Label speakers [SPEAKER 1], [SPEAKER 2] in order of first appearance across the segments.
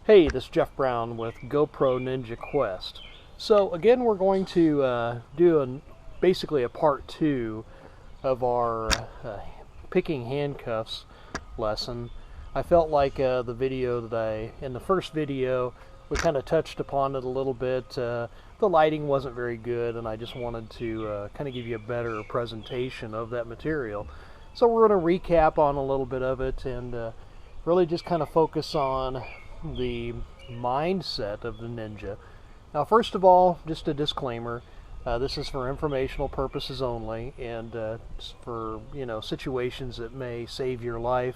[SPEAKER 1] Hey, this is Jeff Brown with GoPro Ninja Quest. So again, we're going to do basically a part 2 of our picking handcuffs lesson. I felt like the video that in the first video, we kind of touched upon it a little bit. The lighting wasn't very good, and I just wanted to kind of give you a better presentation of that material. So we're going to recap on a little bit of it and really just kind of focus on the mindset of the ninja. Now, first of all, just a disclaimer, this is for informational purposes only, and for situations that may save your life.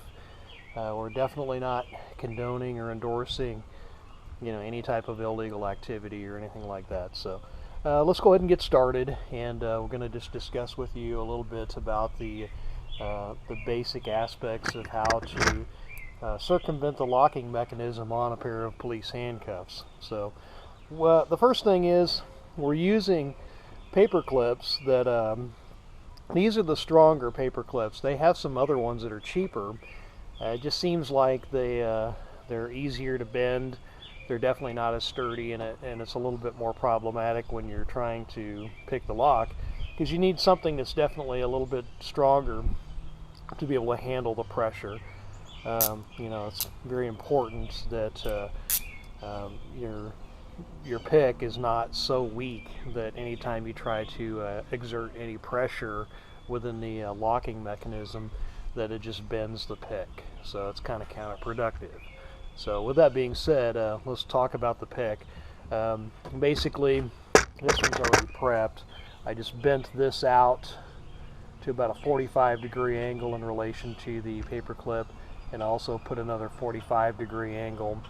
[SPEAKER 1] We're definitely not condoning or endorsing any type of illegal activity or anything like that. So let's go ahead and get started, and we're going to just discuss with you a little bit about the basic aspects of how to circumvent the locking mechanism on a pair of police handcuffs. So the first thing is we're using paper clips that these are the stronger paper clips. They have some other ones that are cheaper. It just seems like they're easier to bend. They're definitely not as sturdy, and it's a little bit more problematic when you're trying to pick the lock, because you need something that's definitely a little bit stronger to be able to handle the pressure. It's very important that your pick is not so weak that anytime you try to exert any pressure within the locking mechanism, that it just bends the pick. So it's kind of counterproductive. So with that being said, let's talk about the pick. Basically, this one's already prepped. I just bent this out to about a 45-degree angle in relation to the paper clip, and also put another 45-degree angle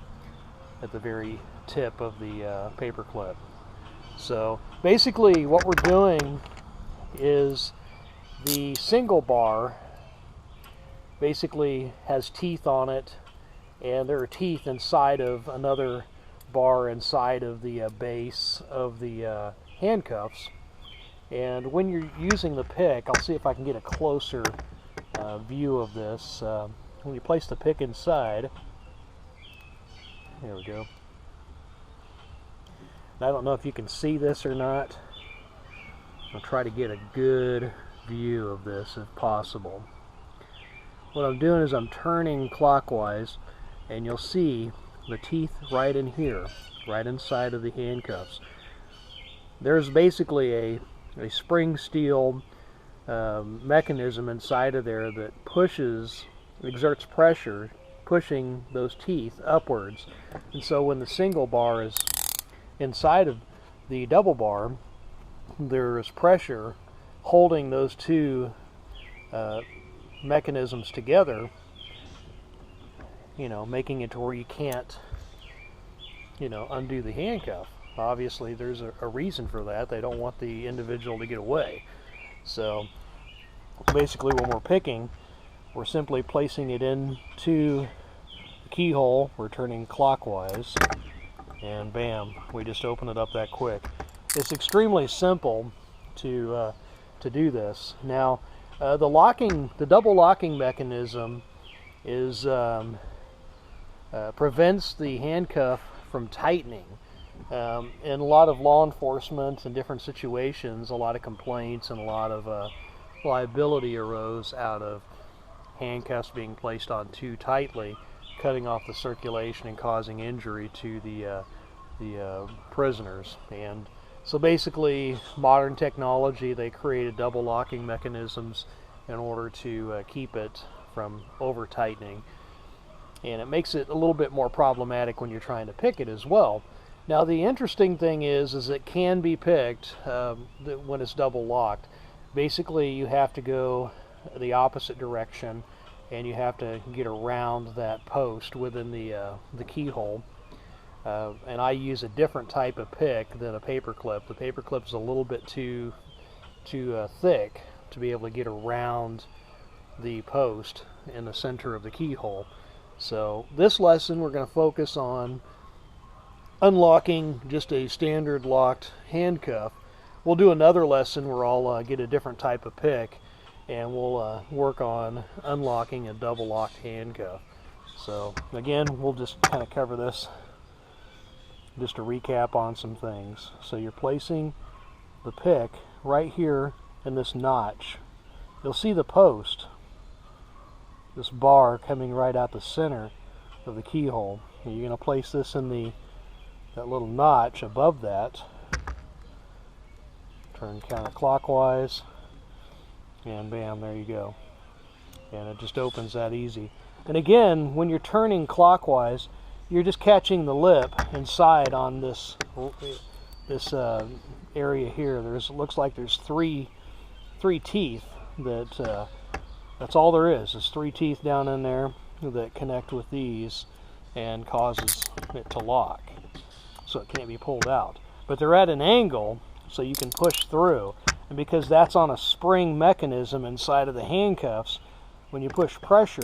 [SPEAKER 1] at the very tip of the paper clip. So basically what we're doing is the single bar basically has teeth on it, and there are teeth inside of another bar inside of the base of the handcuffs. And when you're using the pick, I'll see if I can get a closer view of this. When you place the pick inside, there we go. And I don't know if you can see this or not. I'll try to get a good view of this if possible. What I'm doing is I'm turning clockwise, and you'll see the teeth right in here, right inside of the handcuffs. There's basically a spring steel mechanism inside of there that exerts pressure, pushing those teeth upwards. And so when the single bar is inside of the double bar, there is pressure holding those two mechanisms together, making it to where you can't undo the handcuff. Obviously there's a reason for that. They don't want the individual to get away. So basically when we're picking, we're simply placing it into the keyhole. We're turning clockwise, and bam, we just open it up that quick. It's extremely simple to do this. Now, the double locking mechanism prevents the handcuff from tightening. In a lot of law enforcement and different situations, a lot of complaints and a lot of liability arose out of handcuffs being placed on too tightly, cutting off the circulation and causing injury to the prisoners. And so basically, modern technology, they created double locking mechanisms in order to keep it from over tightening, and it makes it a little bit more problematic when you're trying to pick it as well. Now, the interesting thing is it can be picked when it's double locked. Basically, you have to go the opposite direction, and you have to get around that post within the keyhole. And I use a different type of pick than a paper clip. The paper clip is a little bit too thick to be able to get around the post in the center of the keyhole. So this lesson, we're going to focus on unlocking just a standard locked handcuff. We'll do another lesson where I'll get a different type of pick, and we'll work on unlocking a double locked handcuff. So again, we'll just kind of cover this just to recap on some things. So you're placing the pick right here in this notch. You'll see the post, this bar coming right out the center of the keyhole. And you're going to place this in that little notch above that. Turn counterclockwise, and bam, there you go. And it just opens that easy. And again, when you're turning clockwise, you're just catching the lip inside on this area here. Looks like there's three teeth. That's all there is. There's 3 teeth down in there that connect with these and causes it to lock, so it can't be pulled out. But they're at an angle, so you can push through. And because that's on a spring mechanism inside of the handcuffs, when you push pressure,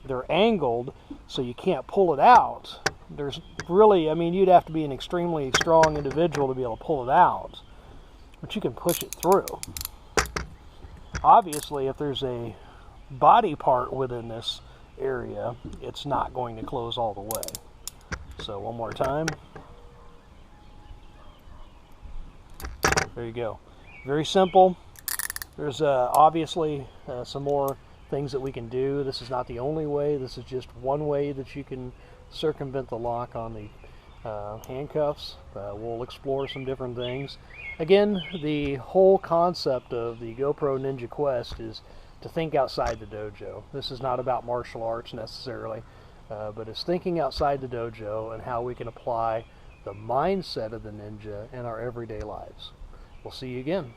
[SPEAKER 1] they're angled, so you can't pull it out. There's really, I mean, you'd have to be an extremely strong individual to be able to pull it out, but you can push it through. Obviously, if there's a body part within this area, it's not going to close all the way. So one more time. There you go. Very simple. There's obviously some more things that we can do. This is not the only way. This is just one way that you can circumvent the lock on the handcuffs. We'll explore some different things. Again, the whole concept of the GoPro Ninja Quest is to think outside the dojo. This is not about martial arts necessarily, but it's thinking outside the dojo and how we can apply the mindset of the ninja in our everyday lives. We'll see you again.